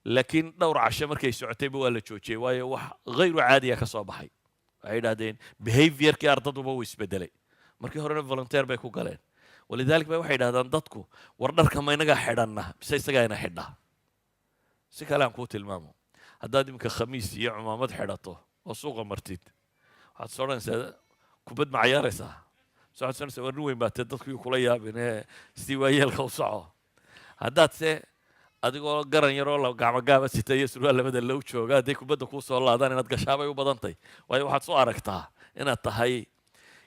Speaker 1: laakiin dhowr casho markay socotayba waa la joojiyey waayo wax hayru caadiya ka soo baxay. waxay yidhahdeen behaviorkii ardaduba wuu isbedelay. markii horena volunteer bay ku galeen. walidaalika ba waxay yidhahdaan dadku war dharka ma inagaa xidhanna mise isagaa ina xidhaa. si kale aan kuu tilmaamo. haddaad iminka khamiis iyo cumaamad xidhato oo suuqa martid waxaad is odhanaysaa kubad ma cayaaraysaa. waxaad is odhanaysaa war nin weyn baatee dadku yuu kula yaabin sidii waayeelka u soco. haddaad se adigoo garan yaroo gacmo gaaba sita iyo surwaal labada low jooga hadday kubadda kuu soo laadaan inaad gashaabay u badantay. waayo waxaad soo aragtaa inaad tahay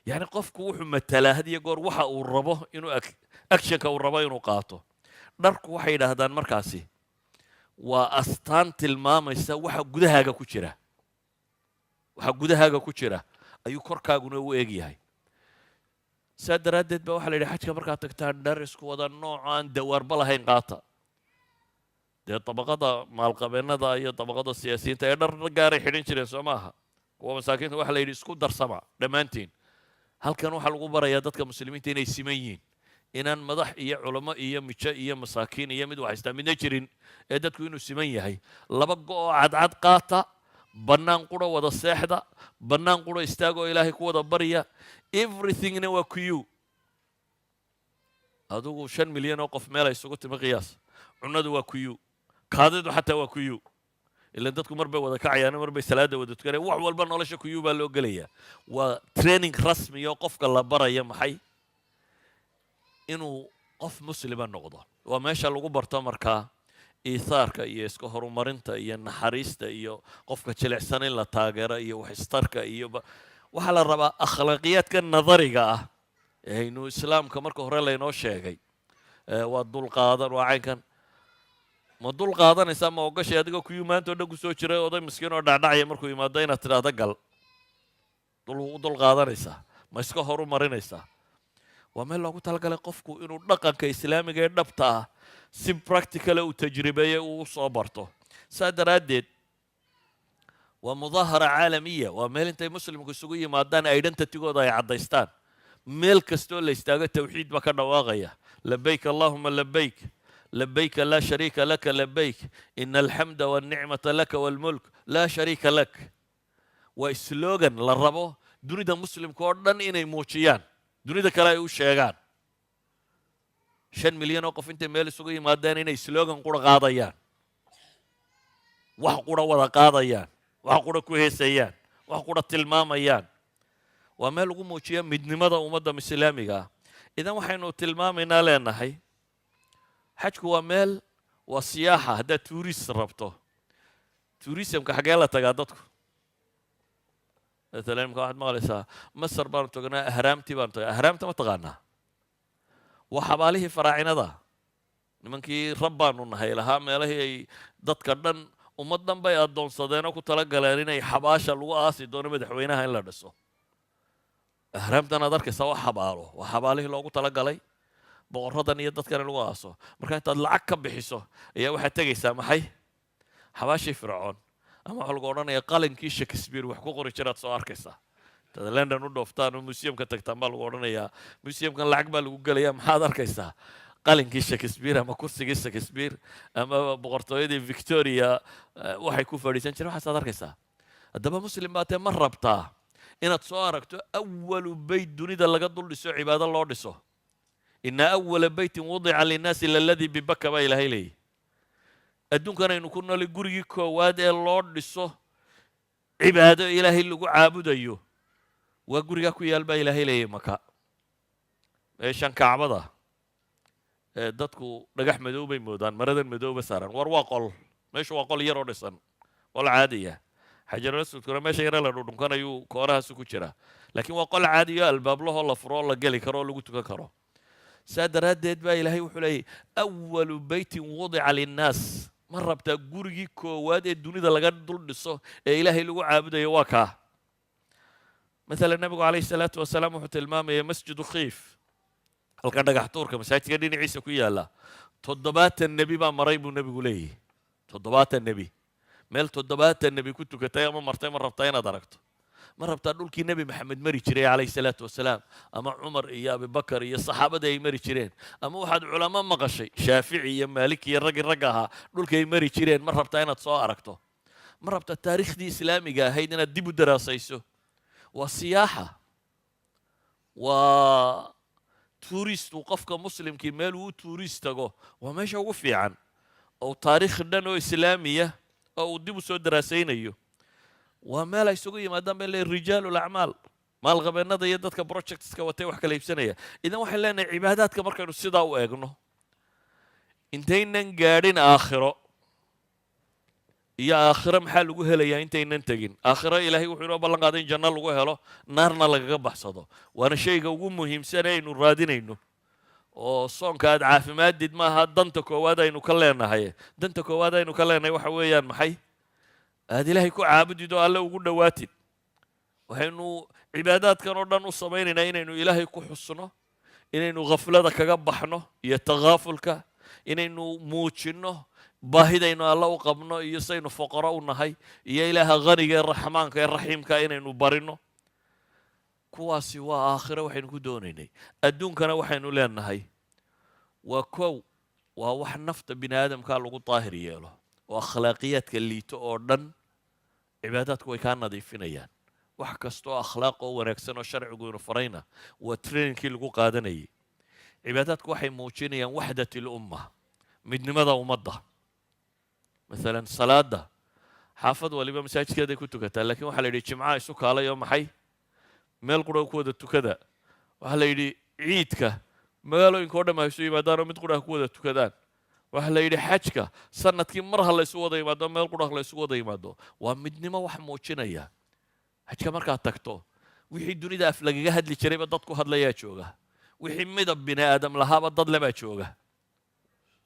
Speaker 1: yani qofku wuxuu matalaa had iyo goor waxa uu rabo inuu actionka uu rabo inuu qaato. dharku waxay yidhaahdaan markaasi waa astaan tilmaamaysa waxa gudahaaga ku jira. waxa gudahaaga ku jira ayuu korkaaguna u eg yahay. saa daraaddeed ba waxaa la yidhi xajka markaad tagtaan dhar isku wada nooc aan dawaarba lahayn qaata. dee dabaqada maalqabeennada iyo dabaqada siyaasiyiinta ee dhar gaaray xidhan jireen soo maaha. kuwa masaakiinta waxa la yidhi isku darsama dhammaantiin. halkan waxaa lagu barayaa dadka muslimiinta inay siman yihiin. inaan madax iyo culamo iyo mijo iyo masaakiin iyo mid wax haystaa midna jirin ee dadku inuu siman yahay. laba go-oo cadcad qaata, bannaan qura wada seexda, bannaan qura istaagoo ilaahay ku wada barya. everythingna waa kuyu. adigu 5 milyan oo qof meel ay isugu timi qiyaas. cunadu waa kuyu. kaadidu xataa waa kuyu. ilan dadku mar bay wada kacayaan, mar bay salaada wada tukanayaan. wax walba nolosha kuyu baa loo gelayaa. waa training rasmi oo qofka la baraya maxay inuu qof muslima noqdo. waa meesha lagu barto markaa iithaarka iyo iska horumarinta iyo naxariista iyo qofka jilicsan in la taageero iyo waxistarka iyo waxaa la rabaa akhlaaqiyaadka nadariga ah ee aynu islaamka marka hore laynoo sheegay. waa dulqaadan, waa caynkan. ma dul qaadanaysaa ma ogashay adigoo kuyuu maanta oo dhan ku soo jiray oday miskiin oo dhacdhacaya markuu yimaado inaad tidhaahda gal dul qaadanaysaa ma iska horu marinaysaa. waa meel loogu talagalay qofku inuu dhaqanka islaamiga ee dhabta ah si practicala uu tajribeeye uu u soo barto. saa daraaddeed waa mudaahara caalamiya. waa meel intay muslimku isugu yimaadaan identitygooda ay caddaystaan. meel kastoo la istaago tawxiid baa ka dhawaaqaya. labayk allahuma labayk لبيك لا شريك لك لبيك إن الحمد والنعمة لك والملك لا شريك لك. وإسلوغان للربو دونيدا مسلم كوردن إني موشيان دونيدا كلا يوشيغان 5 مليون وقف انت ميل سوغي مادان إني إسلوغان قورا قاضيان wax qura wada qaadayaan, wax qura ku heesayaan, wax qura tilmaamayaan. waa meel lagu muujiya midnimada ummadda islaamiga ah. idan waxaynu tilmaamaynaa leenahay xajku waa meel waa siyaaxa. haddaad tuuris rabto tuurisamka xaggee la tagaa dadku مثلا imka waxaad maqlaysaa masar baanu tagnaa ahraamtii baanu tagnaa ahraamta ma taqaanaa waa xabaalihii faraacinada nimankii rab baanu nahay lahaa meelahii ay dadka dhan ummad dhan bay addoonsadeenoo ku tala galeen inay xabaasha lagu aasi doono madaxweynaha in la dhiso ahraamtan aad arkaysaa waa xabaalo waa xabaalihii loogu tala galay boqorradan iyo dadkan in lagu aaso marka intaad lacag ka bixiso ayaa waxaad tegaysaa maxay xabaashii fircoon ama waxa lagu odhanayaa qalinkii shakespeare wax ku qori jiraad soo arkaysaa intaad london u dhooftaan oo museumka tagtaan baa lagu odhanayaa museumkan lacag baa lagu gelayaa maxaad arkaysaa qalinkii shakespeare ama kursigii shakespeare ama boqortooyadii victoria waxay ku fadhiisan jireen waxaasaad arkaysaa haddaba muslim baatee ma rabtaa inaad soo aragto awalu beyt dunida laga dul dhiso cibaado loo dhiso ina awala beytin wudica linnaasi laladii bibaka baa ilaahay leeyahy adduunkan aynu ku noolay gurigii koowaad ee loo dhiso cibaado ilaahay lagu caabudayo waa gurigaa ku yaal baa ilaahay leeyahy maka meeshan kacbada dadku dhagax madow bay moodaan maradan madowba saaran war waa qol meeshu waa qol yaroo dhisan qol caadiya xajarul aswadkuna meesha yare la dhudhunkanayuu koorahaasu ku jiraa laakiin waa qol caadiyo albaablahoo la furo oo la geli karo oo lagu tukan karo saa daraaddeed baa ilaahay wuxuu leeyahy awalu beytin wudica linnaas ma rabtaa gurigii koowaad ee dunida laga dul dhiso ee ilaahay lagu caabudayo waa kaa مثلا النبي عليه الصلاة والسلام wuxuu tilmaamaya masjidu khiif halka dhagax tuurka masaajidka dhinaciisa ku yaala 7 nebi baa maray buu nebigu leeyahay 7 nebi meel 7 nebi ku tukatay ama martay ma rabtaa inaad aragto ma rabtaa dhulkii nebi maxamed mari jiray calayhi salaatu wasalaam ama cumar iyo abibakar iyo saxaabadii ay mari jireen ama waxaad culamo maqashay shaafici iyo maalik iyo ragga ahaa dhulkay mari jireen ma rabtaa inaad soo aragto ma rabtaa taariikhdii islaamiga ahayd inaad dib u daraasayso waa siyaaxa waa tuuristu qofka muslimkii meel uu tuurist tago waa meesha ugu fiican oo taariikh dhan oo islaamiya oo uu dib u soo daraasaynayo waa meel ay isugu yimaadaan bay leeyihin rijaalul acmaal maalqabeennada iyo dadka projectska watay wax kala iibsanaya idan waxaan leenahay cibaadaadka markaynu sidaa u eegno intaynan gaadhin aakhiro iyo aakhiro maxaa lagu helayaa intaynan tegin aakhiro ilaahay wuxuu inoo ballan qaaday in janno lagu helo naarna lagaga baxsado waana shayga ugu muhiimsan aynu raadinayno oo soonka aad caafimaadid maaha danta koowaad aynu ka leenahay danta koowaad aynu ka leenahay waxa weeyaan maxay aad ilaahay ku caabudid oo alle ugu dhowaatid waxaynu cibaadaadkan oo dhan u samaynaynaa inaynu ilaahay ku xusno inaynu khaflada kaga baxno iyo takaafulka inaynu muujinno baahidaynu alla u qabno iyo saynu foqoro u nahay iyo ilaaha haniga ee raxmaanka ee raxiimka inaynu barino kuwaasi waa aakhiro waxaynu ku doonaynay adduunkana waxaynu leenahay waa kow waa wax nafta bini aadamkaa lagu daahir yeelo oo akhlaaqiyaadka liito oo dhan cibaadaadku way kaa nadiifinayaan wax kasta oo akhlaaq oo wanaagsan oo sharcigu inu farayna waa trainingkii lagu qaadanayay cibaadaadku waxay muujinayaan waxdat lumma midnimada ummadda masalan salaada xaafad waliba masaajidkeeday ku tukataa laakiin waxaa la yidhi jimcaha isu kaalay oo maxay meel qura ku wada tukada waxaa la yidhi ciidka magaalooyinka oo dhan ha isu yimaadaan oo mid qura ha ku wada tukadaan waxaa la yidhi xajka sanadkii mar ha la isu wada yimaado meel qura la isu wada yimaado waa midnimo wax muujinaya xajka markaad tagto wixii dunida af lagaga hadli jirayba dad ku hadlayaa jooga wixii midab bini aadam lahaaba dad lebaa jooga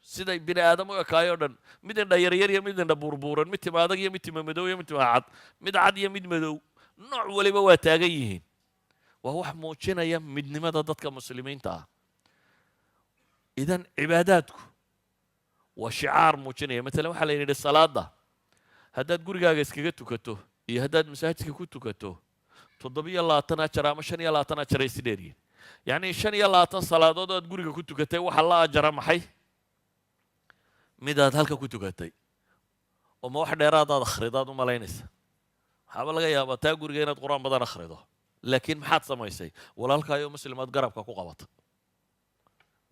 Speaker 1: siday bini aadam u ekaayoo dhan mid indha yaryar iyo mid indha buurbuuran mid tima adag iyo mid tima madow iyo mid tima cad mid cad iyo mid madow nooc waliba waa taagan yihiin waa wax muujinaya midnimada dadka muslimiinta ah idan cibaadaadku waa shicaar muujinaya matalan waxaa la yidhi salaada haddaad gurigaaga iskaga tukato iyo haddaad masaajidka ku tukato 7 ajar ama 5 ajar ay si dheeryihin yacni 5 salaadood aad guriga ku tukatay waxa la ajara maxay midaad halka ku tukatay oo ma wax dheeraadaad akhridaad u malaynaysa waxaaba laga yaabaa taa guriga inaad qur-aan badan akhrido laakiin maxaad samaysay walaalkaayoo muslimaad garabka ku qabata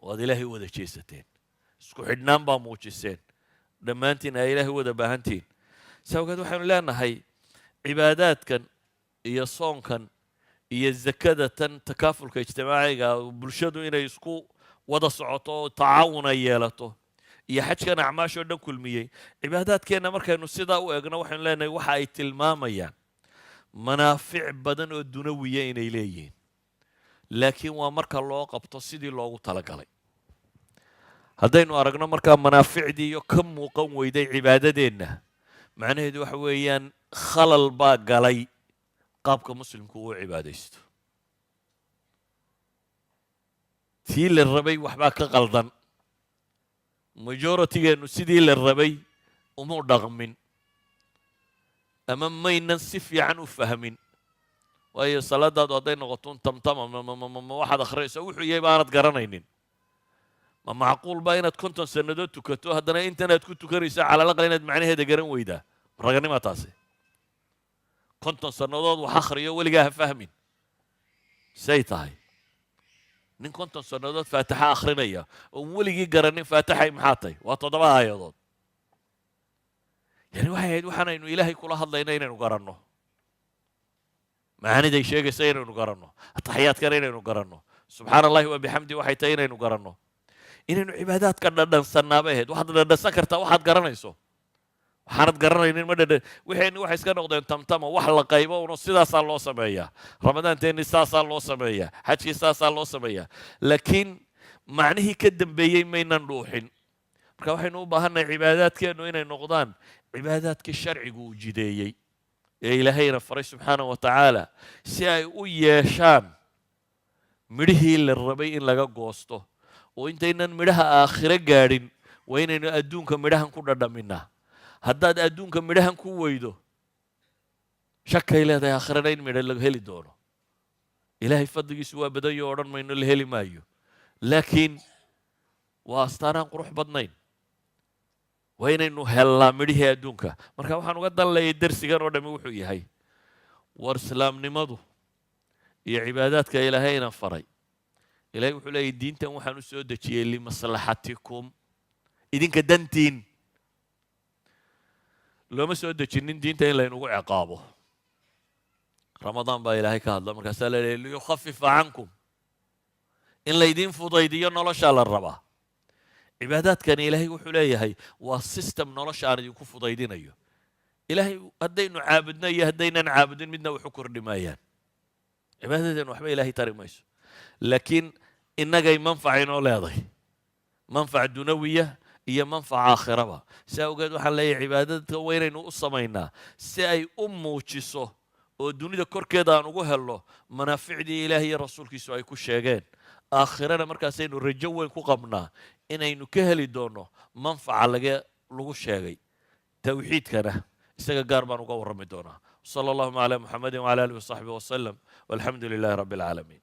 Speaker 1: oo aad ilaahay u wada jeesateen isku xidhnaan baa muujiseen dhammaantiin ay ilaahay u wada baahantihiin saa ogeed waxaynu leenahay cibaadaadkan iyo soonkan iyo zakada tan takaafulka ijtimaaciga bulshadu inay isku wada socoto oo tacaawuna yeelato iyo xajkan acmaashoo dhan kulmiyey cibaadaadkeenna markaynu sidaa u eegno waxaynu leenahay waxa ay tilmaamayaan manaafic badan oo dunawiya inay leeyihiin laakiin waa marka loo qabto sidii loogu talagalay haddaynu aragno markaa manaaficdii iyo ka muuqan weyday cibaadadeenna macnaheedu waxa weeyaan khalal baa galay qaabka muslimku uu cibaadaysto tii la rabay waxbaa ka qaldan majoritigeennu sidii la rabay umuu dhaqmin ama maynan si fiican u fahmin waayo salaadaadu hadday noqoto un tamtama ma waxaad akhriyayso wuxuu yahay baanad garanaynin ma macquul baa inaad 50 sannadood tukato haddana intanaad ku tukanayso cala alaqal inaad macnaheeda garan weydaa raganima taasi 50 sannadood wax akhriyo weligaa ha fahmin say tahay nin 50 sannadood faatixa akhrinaya oo weligii garanin faatixay maxaa tahay waa 7 aayadood yani waxay ahayd waxaanaynu ilaahay kula hadlayna inaynu garanno macaaniday sheegaysa inaynu garanno ataxiyaadkana inaynu garanno subxaana allahi wa bixamdi waxay tahay inaynu garanno inaynu cibaadaadka dhadhansannaabay ahayd waxaad dhadhansan kartaa waxaad garanayso waxaanad garanaynin ma dhadhan waxayni waxay iska noqdeen tamtama wax la qaybo uno sidaasaa loo sameeyaa ramadaanteenni saasaa loo sameeyaa xajkii saasaa loo sameeyaa laakiin macnihii ka dambeeyey maynan dhuuxin marka waxaynu u baahannahay cibaadaadkeennu inay noqdaan cibaadaadkii sharcigu uu jideeyey ee ilaahayna faray subxaanahu wa tacaala si ay u yeeshaan midhihii la rabay in laga goosto oo intaynan midhaha aakhiro gaadhin waa inaynu adduunka midhahan ku dhadhaminaa haddaad adduunka midhahan ku weydo shakay leedahay aakhirana in midha laga heli doono ilaahay fadligiisu waa badanyo odhan mayno la heli maayo laakiin waa astaanaan qurux badnayn waa inaynu hellaa midhihii adduunka marka waxaan uga dan leeyay darsigan oo dhami wuxuu yahay war islaamnimadu iyo cibaadaadka ilaahayna faray ilaahay wuxuu leeyahy diintan waxaan u soo dejiyey limaslaxatikum idinka dantiin looma soo dejinin diinta in laynugu ciqaabo ramadaan baa ilaahay ka hadla markaasaa la leeyahy liyukhafifa cankum in laydiin fudaydiyo noloshaa la rabaa cibaadaadkani ilaahay wuxuu leeyahay waa system nolosha aan idinku fudaydinayo ilaahay haddaynu caabudno iyo haddaynan caabudin midna waxu kordhi maayaan cibaadadeen waxba ilaahay tari mayso laakiin innagay manfac inoo leedahay manfac dunawiya iyo manfac aakhiraba si awgeed waxaan leeyahay cibaadadka waa inaynu u samaynaa si ay u muujiso oo dunida korkeeda aan ugu helno manaaficdii ilaahay iyo rasuulkiisu ay ku sheegeen aakhirana markaasaynu rajo weyn ku qabnaa inaynu ka heli doono manfaca lagu sheegay tawxiidkana isaga gaar baan uga warrami doonaa sala allahuma calaa muxamedin wacala alihi wasaxbihi wasalam walxamdu lilaahi rabbi alcaalamiin